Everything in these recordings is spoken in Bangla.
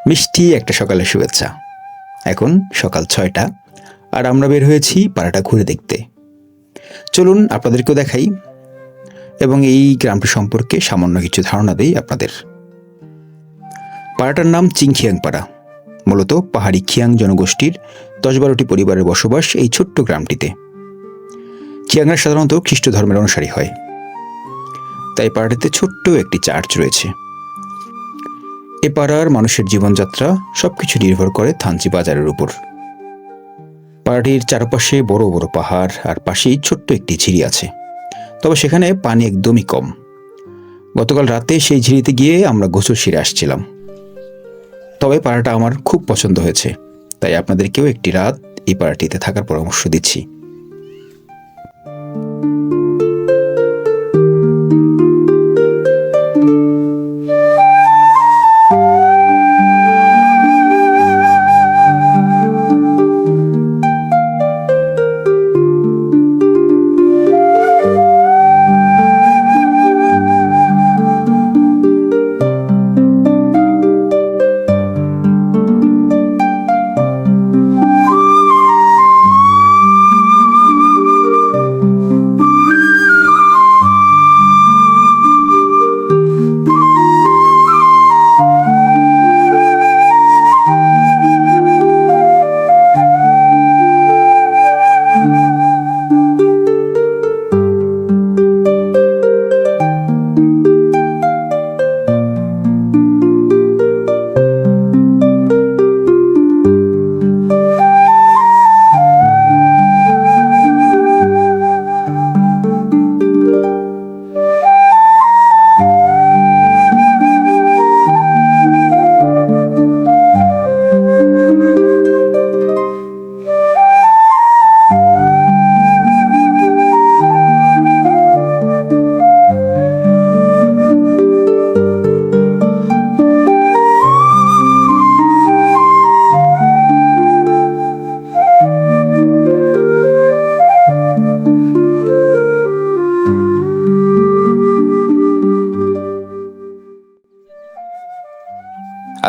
মিষ্টি একটা সকালের শুভেচ্ছা। এখন সকাল 6টা, আর আমরা বের হয়েছি পাড়াটা ঘুরে দেখতে। চলুন আপনাদেরকেও দেখাই এবং এই গ্রামটি সম্পর্কে সামান্য কিছু ধারণা দেই আপনাদের। পাড়াটার নাম চিংখিয়াং পাড়া। মূলত পাহাড়ি খিয়াং জনগোষ্ঠীর 10-12টি পরিবারের বসবাস এই ছোট্ট গ্রামটিতে। খিয়াংরা সাধারণত খ্রিস্ট ধর্মের অনুসারী হয়, তাই পাড়াটিতে ছোট্ট একটি চার্চ রয়েছে। এ পাড়ার মানুষের জীবনযাত্রা সবকিছু নির্ভর করে থানচি বাজারের উপর। পাড়াটির চারপাশে বড় বড় পাহাড়, আর পাশেই ছোট্ট একটি ঝিরি আছে, তবে সেখানে পানি একদমই কম। গতকাল রাতে সেই ঝিরিতে গিয়ে আমরা গোসল সেরে আসছিলাম। তবে পাড়াটা আমার খুব পছন্দ হয়েছে, তাই আপনাদেরকেও একটি রাত এই পাড়াটিতে থাকার পরামর্শ দিচ্ছি।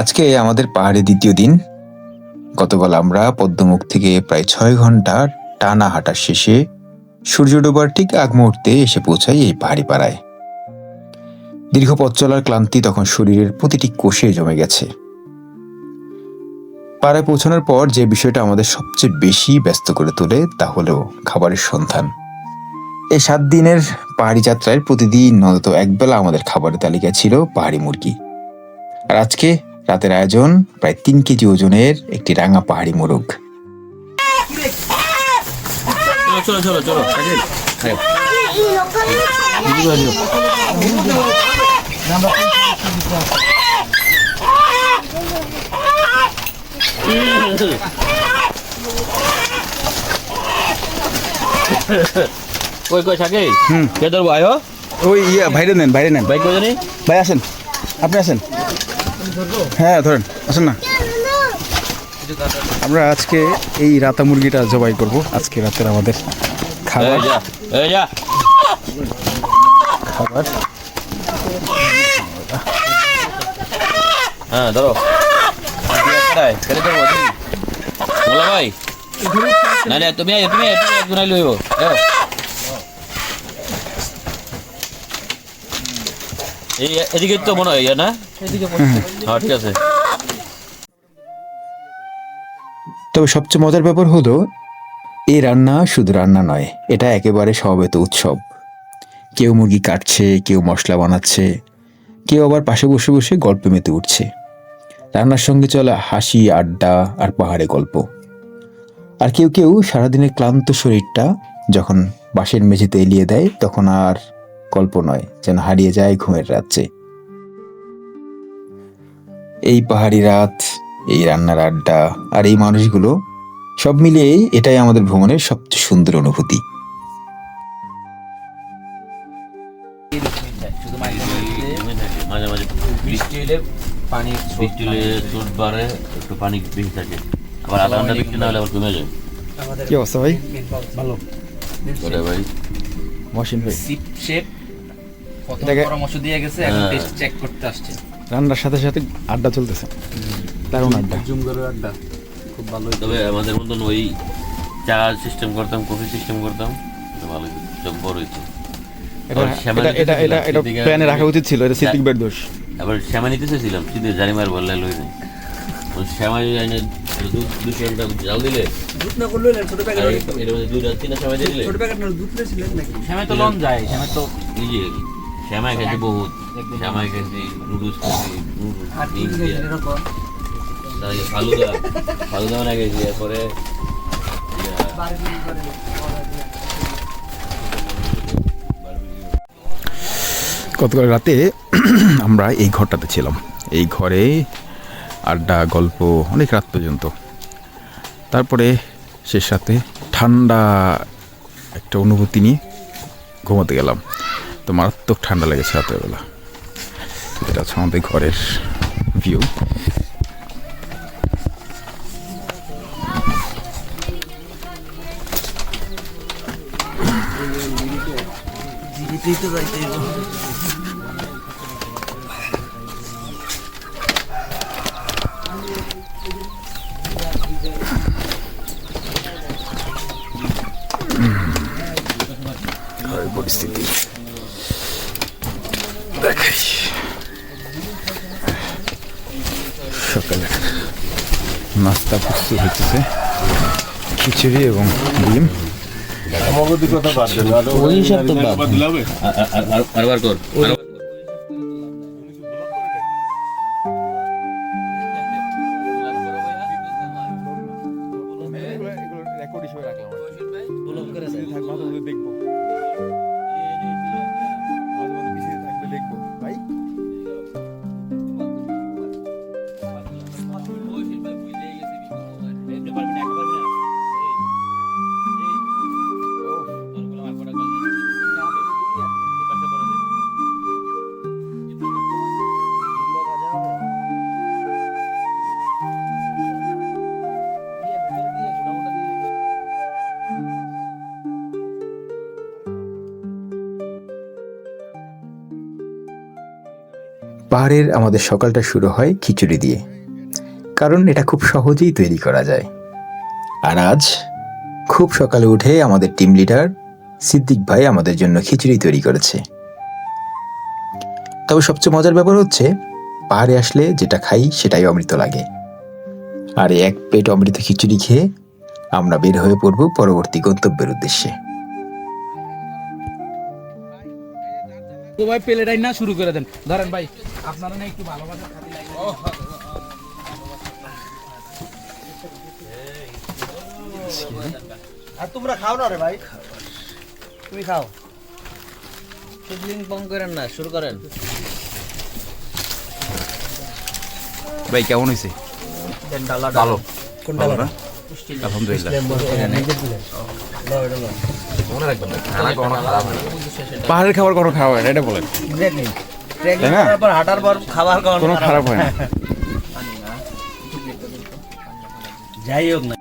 আজকে আমাদের পাহাড়ে দ্বিতীয় দিন। গতকাল আমরা পদ্মমুখ থেকে প্রায় 6 ঘন্টা টানা হাঁটার শেষে সূর্য ডোবার ঠিক আগ মুহূর্তে এসে পৌঁছাই এই পাহাড়ি পাড়ায়। দীর্ঘ পথ চলার ক্লান্তি তখন শরীরের প্রতিটি কোষে জমে গেছে। পাড়ায় পৌঁছানোর পর যে বিষয়টা আমাদের সবচেয়ে বেশি ব্যস্ত করে তোলে তা হলো খাবারের সন্ধান। এই 7 দিনের পাহাড়ি যাত্রায় প্রতিদিন অন্তত একবেলা আমাদের খাবারের তালিকায় ছিল পাহাড়ি মুরগি। আর আজকে রাতের আয়োজন প্রায় 3 কেজি ওজনের একটি রাঙা পাহাড়ি মোরগ। ওই বাইরে নেন ভাই, আসেন, আপনি আসেন। হ্যাঁ ধরেন, আসেন না। আমরা আজকে এই রাতা মুরগিটা জবাই করব। আজকে রাতের আমাদের খাবার। হ্যাঁ ধরো ভাই, না তুমি একজন লইব। এদিকে তো মনে হয় না, হ্যাঁ ঠিক আছে। তবে সবচেয়ে মজার ব্যাপার হলো এই রান্না শুধু রান্না নয়, এটা একেবারে সমবেত উৎসব। কেউ মুরগি কাটছে, কেউ মশলা বানাচ্ছে, কেউ আবার পাশে বসে বসে গল্পে মেতে উঠছে। রান্নার সঙ্গে চলা হাসি, আড্ডা আর পাহাড়ে গল্প। আর কেউ কেউ সারাদিনের ক্লান্ত শরীরটা যখন বাঁশের মেঝেতে এলিয়ে দেয়, তখন আর গল্প নয়, যেন হারিয়ে যায় ঘুমের রাজ্যে। এই পাহাড়ি রাত, এই রান্নার আড্ডা আর এই মানুষগুলো সব মিলিয়ে এটাই আমাদের ভ্রমণের সবচেয়ে সুন্দর অনুভূতি। মাঝে মাঝে বৃষ্টি হলে চোট বাড়ে, একটু পানি বেশি থাকে, আবার আধা ঘন্টা বৃষ্টি না হলে আবার কমে যায়। কি অবস্থা ভাই? ভালো ভাই মহসিন ভাই শেফ পরামর্শ দিয়ে গেছে, এখন টেস্ট চেক করতে আসছে। রান্নার সাথে সাথে আড্ডা চলতেছে। দারুণ আড্ডা। জুম করে আড্ডা খুব ভালো। তবে আমাদের মতন ওই চা সিস্টেম করতাম, কফি সিস্টেম করতাম, এটা ভালো সব বড় হয়েছে। এটা প্ল্যানে রাখা উচিত ছিল, এটা সিদ্দিক ভাইয়ের দোষ। আবার শ্যামা নিতে চাইছিলাম, সিদ্ধি জারিমার বললে লই নাই। শ্যামা এনে দুধ 200 গ্রাম জাল দিলে দুধ না করলে ছোট প্যাকেট এর মধ্যে দুধ আর 3 সময় দিয়ে দিলে ছোট প্যাকেট না দুধ ছিলেন নাকি? শ্যামে তো লন যায়, শ্যামে তো এই যে শ্যামা খাইছে বহুত, শ্যামা খাইছে নুডলস খাইছে, আর কি এরকম তারপরে ফালুদা না গেছি। এরপরে বারবিকিউ করে গতকাল রাতে আমরা এই ঘরটাতে ছিলাম, এই ঘরে আড্ডা গল্প অনেক রাত পর্যন্ত। তারপরে শেষ রাতে ঠান্ডা একটা অনুভূতি নিয়ে ঘুমাতে গেলাম। তো মারাত্মক ঠান্ডা লেগেছে রাতের বেলা। এটা হচ্ছে আমাদের ঘরের ভিউ। জিরিতেই তো যাইতে হবে। পরিস্থিতি দেখাই। সকালে নাস্তা প্রস্তুত হচ্ছে, খিচুড়ি এবং ডিম। ওই সব তো বাদ। আরবার কর। ব্লক করে দেয়। পাহাড়ের আমাদের সকালটা শুরু হয় খিচুড়ি দিয়ে, কারণ এটা খুব সহজেই তৈরি করা যায়। আর আজ খুব সকালে উঠে আমাদের টিম লিডার সিদ্দিক ভাই আমাদের জন্য খিচুড়ি তৈরি করেছে। তবে সবচেয়ে মজার ব্যাপার হচ্ছে, পাহাড়ে আসলে যেটা খাই সেটাই অমৃত লাগে। আর এই এক প্লেট অমৃত খিচুড়ি খেয়ে আমরা বের হয়ে পড়ব পরবর্তী গন্তব্যের উদ্দেশ্যে। তো ভাই প্লেটাই না শুরু করে দেন। ধরেন ভাই, আপনারা না একটু ভালোবাসা খাতি লাগে। আর তোমরা খাও না রে ভাই, তুমি খাও। শুধলিং পং করেন না, শুরু করেন। ভাই কেমন হয়েছে? ভালো। কোনটা ভালো? আলহামদুলিল্লাহ। এক্স্যাক্টলি। পাহাড়ের খাবার কোনো খাওয়া হয় না, এটা বলেন। ট্রেকিং করার পর হাঁটার পর খাবার কোনো খারাপ হয় না। যাই হোক না।